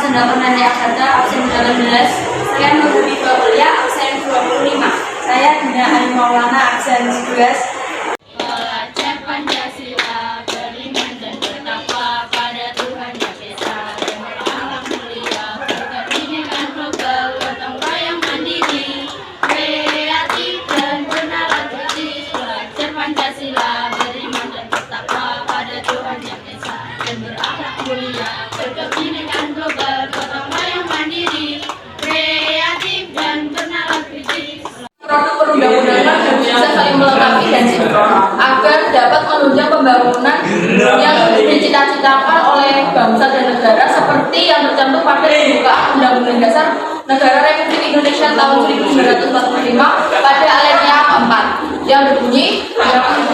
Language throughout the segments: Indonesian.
absen 8 Nani Aksata, absen 18. Saya Nurul Kuliah, absen 25. Saya Dina Ali Maulana, absen 11. Pelajar Pancasila beriman dan bertakwa pada Tuhan Yang Esa dan berakhlak mulia, berpendidikan global, gotong royong mandiri, kreatif dan bernalar kritis. Pelajar Pancasila beriman dan bertakwa pada Tuhan Yang Esa dan berakhlak mulia, berpendidikan global, gotong royong mandiri, kreatif dan bernalar kritis. Produk perundang-undangan dan bisa saling melengkapi dan sinkron agar dapat menunjang pembangunan yang dicita-citakan oleh bangsa dan negara seperti yang tercantum pada pembukaan Undang-Undang Dasar Negara Republik Indonesia tahun 1945 pada alinea 4 yang berbunyi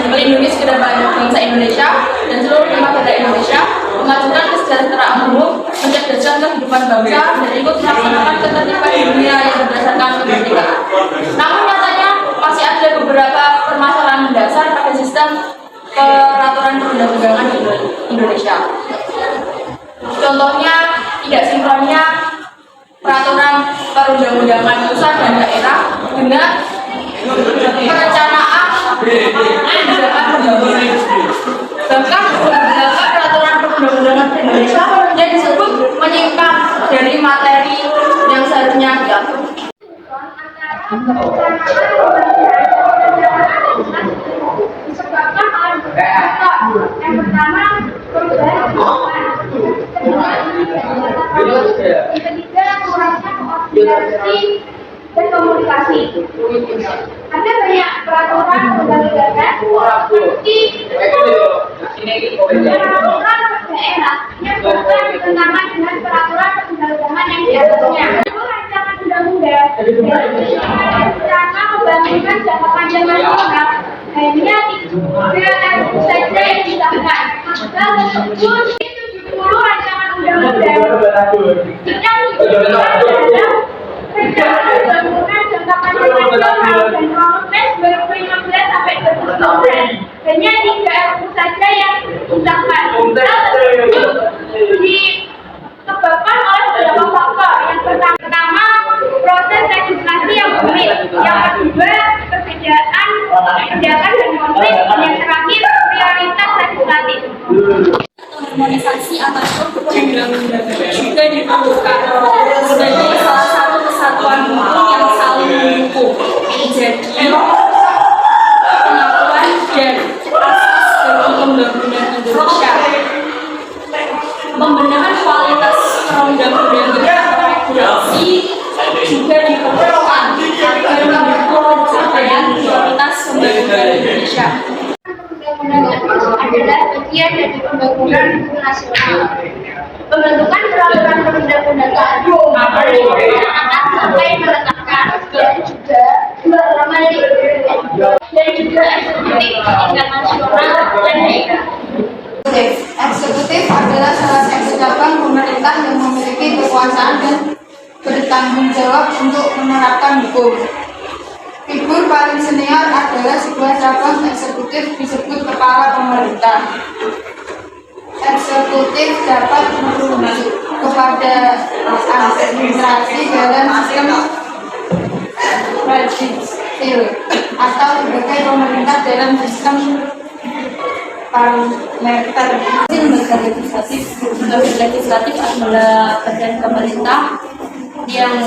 melindungi segenap bangsa Indonesia dan seluruh umat negara Indonesia, memajukan kesejahteraan umum, mencerdaskan kehidupan bangsa, dan ikut melaksanakan ketertiban dunia yang berdasarkan kemerdekaan. Namun nyatanya masih ada beberapa permasalahan mendasar pada sistem peraturan perundang-undangan di Indonesia. Contohnya tidak sinkronnya peraturan perundang-undangan pusat dan daerah dengan perencanaan kebijakan pembangunan. Bahkan beberapa peraturan perundang-undangan di Indonesia yang disebut menyimpang dari materi yang seharusnya diatur. Disebabkan oleh beberapa faktor. Yang pertama, perubahan yang ketiga, kurangnya koordinasi dan komunikasi. Ada banyak peraturan perundang-undangan seperti peraturan daerah yang bertentangan dengan peraturan perundang-undangan yang diatasnya. Rancangan undang-undang rencana pembangunan jangka panjang nasional hanya 3 saja yang disahkan. Dan tersebut 70 rancangan undang-undang yang digunakan dalam rencana pembangunan jangka panjang nasional dan Roadmap 2015 sampai 2019. Hanya 3 RUU saja yang disahkan. Dan tersebut disebabkan oleh beberapa faktor. Yang pertama, proses legislasi yang rumit. Yang kedua, perbedaan kebijakan dan konflik. Yang terakhir, prioritas legislatif. Harmonisasi ataupun perundang-undangan juga diperlukan sebagai salah satu kesatuan hukum yang saling mendukung. Jadi pengakuan dan asas dari undang-undang Indonesia, pembenahan kualitas perundang-undangan regulasi juga diperlukan agar mendukung pencapaian prioritas pembangunan Indonesia. Undang-undang adalah bagian dari pembangunan nasional. Pembentukan peraturan perundang-undangan akan sampai meletakkan dan juga eksekutif tingkat nasional dan daerah. Eksekutif adalah salah satu cabang pemerintah yang memiliki kekuasaan dan bertanggung jawab untuk menerapkan hukum. Figur paling senior adalah sebuah cabang eksekutif disebut kepala pemerintah. Eksekutif dapat merujuk kepada administrasi dalam sistem presidensial atau sebagai pemerintah dalam sistem parlementer. Lembaga legislatif adalah badan pemerintah yang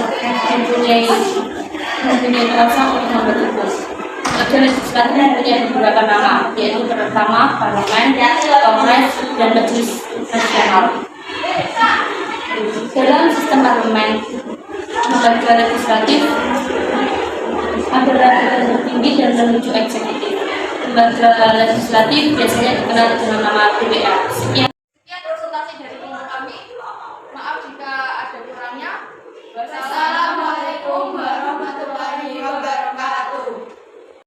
mempunyai kuasa untuk membuat hukum. Lembaga legislatif mempunyai beberapa nama, yaitu pertama parlemen, kongres, dan majelis nasional. Dalam sistem parlemen, lembaga legislatif adalah badan tertinggi dan menuju eksekutif. Lembaga legislatif biasanya dikenal dengan nama DPR. Sekian.